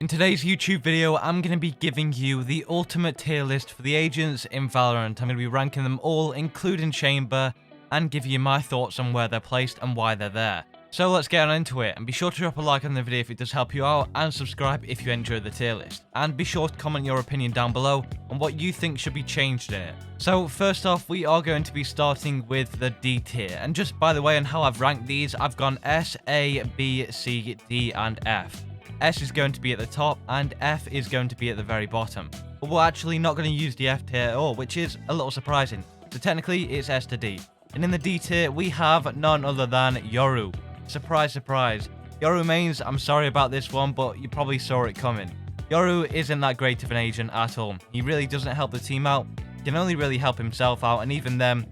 In today's YouTube video, I'm going to be giving you the ultimate tier list for the agents in Valorant. I'm going to be ranking them all, including Chamber, and give you my thoughts on where they're placed and why they're there. So let's get on into it, and be sure to drop a like on the video if it does help you out, and subscribe if you enjoy the tier list. And be sure to comment your opinion down below on what you think should be changed in it. So first off, we are going to be starting with the D tier. And just by the way on how I've ranked these, I've gone S, A, B, C, D, and F. S is going to be at the top, and F is going to be at the very bottom. But we're actually not going to use the F tier at all, which is a little surprising. So technically, it's S to D. And in the D tier, we have none other than Yaru. Surprise, surprise. Yaru mains, I'm sorry about this one, but you probably saw it coming. Yaru isn't that great of an agent at all. He really doesn't help the team out. He can only really help himself out, and even then,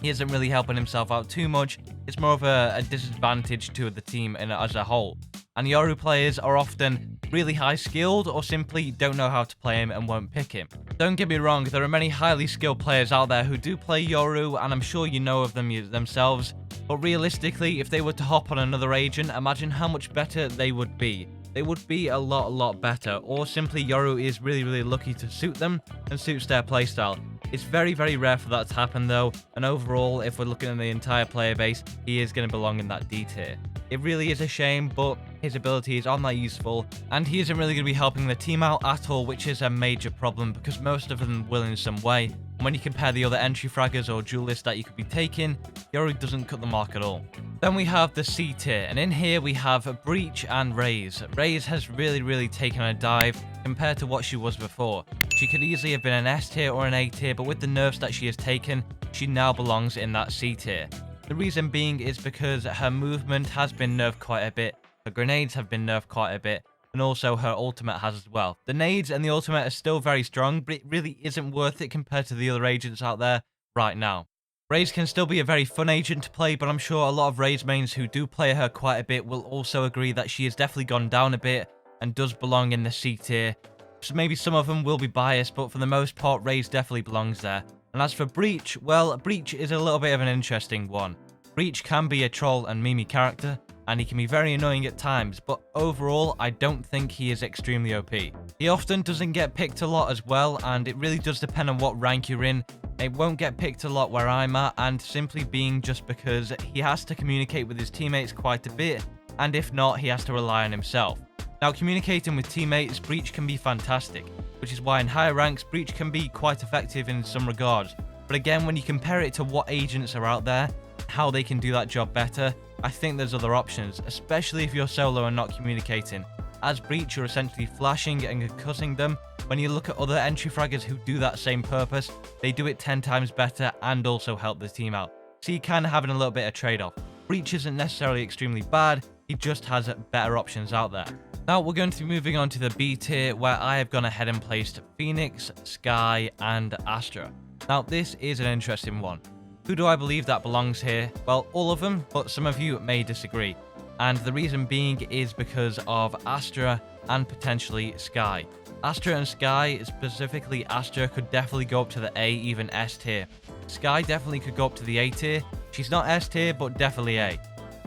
he isn't really helping himself out too much. It's more of a disadvantage to the team as a whole. And Yaru players are often really high skilled or simply don't know how to play him and won't pick him. Don't get me wrong, there are many highly skilled players out there who do play Yaru, and I'm sure you know of them themselves. But realistically, if they were to hop on another agent, imagine how much better they would be. They would be a lot better, or simply Yaru is really lucky to suit them and suits their playstyle. It's very rare for that to happen though, and overall, if we're looking at the entire player base, he is going to belong in that D tier. It really is a shame, but his abilities aren't that useful, and he isn't really going to be helping the team out at all, which is a major problem because most of them will in some way. And when you compare the other entry fraggers or duelists that you could be taking, Yaru doesn't cut the mark at all. Then we have the C tier, and in here we have Breach and Raze. Raze has really taken a dive compared to what she was before. She could easily have been an S tier or an A tier, but with the nerfs that she has taken, she now belongs in that C tier. The reason being is because her movement has been nerfed quite a bit, her grenades have been nerfed quite a bit, and also her ultimate has as well. The nades and the ultimate are still very strong, but it really isn't worth it compared to the other agents out there right now. Raze can still be a very fun agent to play, but I'm sure a lot of Raze mains who do play her quite a bit will also agree that she has definitely gone down a bit and does belong in the C tier. So maybe some of them will be biased, but for the most part, Raze definitely belongs there. And as for Breach, well, Breach is a little bit of an interesting one. Breach can be a troll and meme character, and he can be very annoying at times, but overall, I don't think he is extremely OP. He often doesn't get picked a lot as well, and it really does depend on what rank you're in. It won't get picked a lot where I'm at, and simply being just because he has to communicate with his teammates quite a bit, and if not, he has to rely on himself. Now, communicating with teammates, Breach can be fantastic, which is why in higher ranks, Breach can be quite effective in some regards. But again, when you compare it to what agents are out there, how they can do that job better, I think there's other options, especially if you're solo and not communicating. As Breach, you're essentially flashing and concussing them. When you look at other entry fraggers who do that same purpose, they do it 10 times better and also help the team out. So you're kind of having a little bit of trade-off. Breach isn't necessarily extremely bad, he just has better options out there. Now we're going to be moving on to the B tier, where I have gone ahead and placed Phoenix, Skye, and Astra. Now this is an interesting one. Who do I believe that belongs here? Well, all of them, but some of you may disagree. And the reason being is because of Astra and potentially Skye. Astra and Skye, specifically Astra, could definitely go up to the A, even S tier. Skye definitely could go up to the A tier. She's not S tier, but definitely A.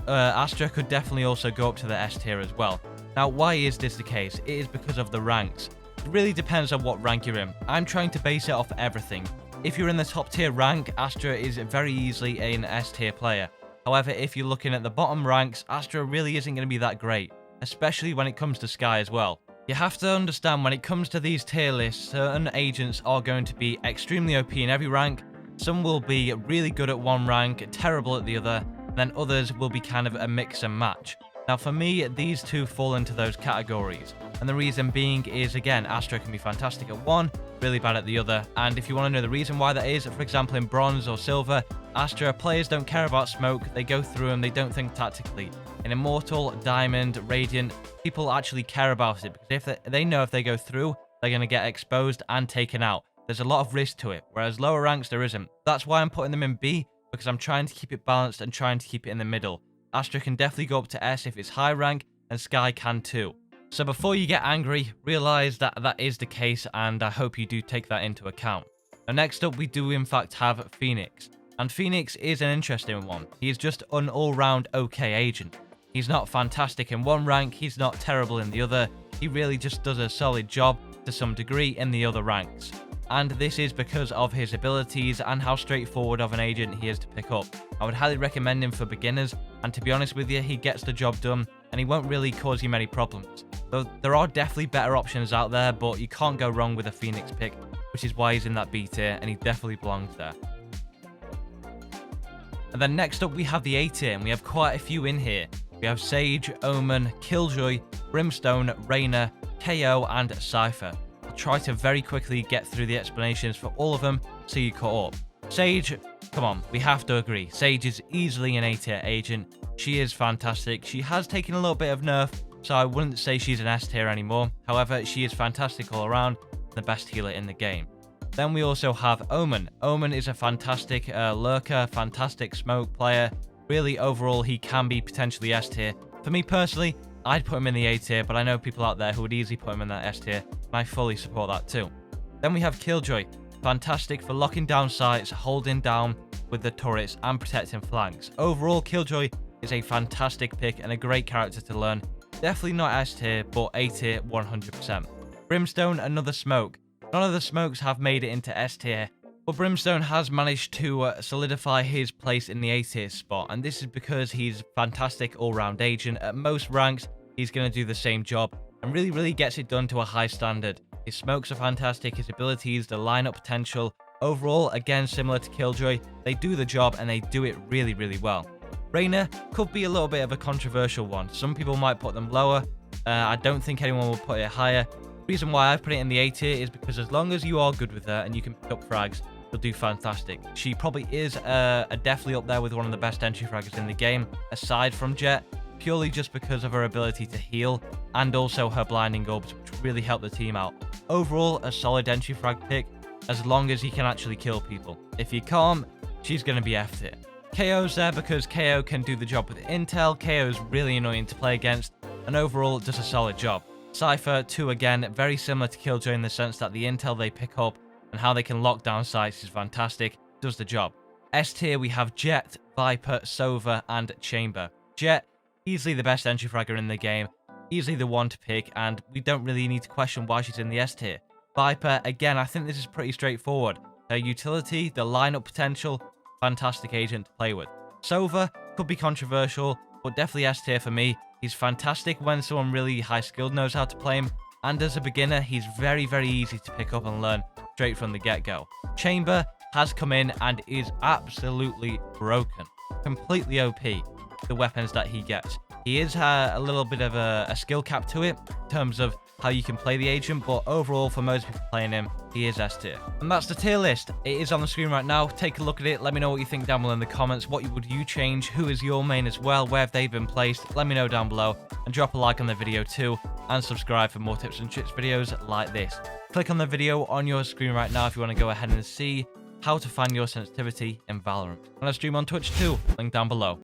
Astra could definitely also go up to the S tier as well. Now, why is this the case? It is because of the ranks. It really depends on what rank you're in. I'm trying to base it off everything. If you're in the top tier rank, Astra is very easily an S tier player. However, if you're looking at the bottom ranks, Astra really isn't going to be that great, especially when it comes to Skye as well. You have to understand when it comes to these tier lists, certain agents are going to be extremely OP in every rank. Some will be really good at one rank, terrible at the other, and then others will be kind of a mix and match. Now for me, these two fall into those categories, and the reason being is, again, Astra can be fantastic at one, really bad at the other, and if you want to know the reason why that is, for example in Bronze or Silver, Astra players don't care about smoke, they go through them, they don't think tactically. In Immortal, Diamond, Radiant, people actually care about it, because if they know if they go through, they're going to get exposed and taken out. There's a lot of risk to it, whereas lower ranks there isn't. That's why I'm putting them in B, because I'm trying to keep it balanced and trying to keep it in the middle. Astra can definitely go up to S if it's high rank, and Skye can too. So before you get angry, realize that that is the case, and I hope you do take that into account. Now next up, we do in fact have Phoenix. And Phoenix is an interesting one. He is just an all-round okay agent. He's not fantastic in one rank, he's not terrible in the other, he really just does a solid job to some degree in the other ranks. And this is because of his abilities and how straightforward of an agent he is to pick up. I would highly recommend him for beginners, and to be honest with you, he gets the job done and he won't really cause you many problems. Though there are definitely better options out there, but you can't go wrong with a Phoenix pick, which is why he's in that B tier and he definitely belongs there. And then next up we have the A tier, and we have quite a few in here. We have Sage, Omen, Killjoy, Brimstone, Rayner, KO and Cypher. I'll try to very quickly get through the explanations for all of them so you caught up. Sage, come on, we have to agree. Sage is easily an A tier agent. She is fantastic. She has taken a little bit of nerf, so I wouldn't say she's an S tier anymore. However, she is fantastic all around, the best healer in the game. Then we also have Omen. Omen is a fantastic lurker, fantastic smoke player. Really, overall, he can be potentially S tier. For me personally, I'd put him in the A tier, but I know people out there who would easily put him in that S tier, and I fully support that too. Then we have Killjoy. Fantastic for locking down sites, holding down with the turrets, and protecting flanks. Overall, Killjoy is a fantastic pick and a great character to learn. Definitely not S tier, but A tier 100%. Brimstone, another smoke. None of the smokes have made it into S tier, but Brimstone has managed to solidify his place in the A tier spot, and this is because he's a fantastic all-round agent. At most ranks, he's going to do the same job and really gets it done to a high standard. His smokes are fantastic, his abilities, the lineup potential. Overall, again, similar to Killjoy, they do the job and they do it really well. Rayner could be a little bit of a controversial one. Some people might put them lower. I don't think anyone will put it higher. The reason why I put it in the A tier is because as long as you are good with her and you can pick up frags, you'll do fantastic. She probably is definitely up there with one of the best entry fraggers in the game, aside from Jet, purely just because of her ability to heal and also her blinding orbs, which really help the team out. Overall, a solid entry frag pick, as long as he can actually kill people. If you can't, she's going to be F tier. KO's there because KO can do the job with intel. KO is really annoying to play against, and overall does a solid job. Cypher, too, again, very similar to Killjoy in the sense that the intel they pick up and how they can lock down sites is fantastic, does the job. S tier, we have Jet, Viper, Sova, and Chamber. Jet, easily the best entry fragger in the game, easily the one to pick, and we don't really need to question why she's in the S tier. Viper, again, I think this is pretty straightforward. Her utility, the lineup potential, fantastic agent to play with. Sova could be controversial, but definitely S tier for me. He's fantastic when someone really high skilled knows how to play him, and as a beginner, he's very easy to pick up and learn straight from the get-go. Chamber has come in and is absolutely broken. Completely OP, the weapons that he gets. He is a little bit of a skill cap to it in terms of how you can play the agent, but overall, for most people playing him, he is S tier. And that's the tier list. It is on the screen right now. Take a look at it. Let me know what you think down below in the comments. What would you change? Who is your main as well? Where have they been placed? Let me know down below. And drop a like on the video too. And subscribe for more tips and tricks videos like this. Click on the video on your screen right now if you want to go ahead and see how to find your sensitivity in Valorant. And I stream on Twitch too. Link down below.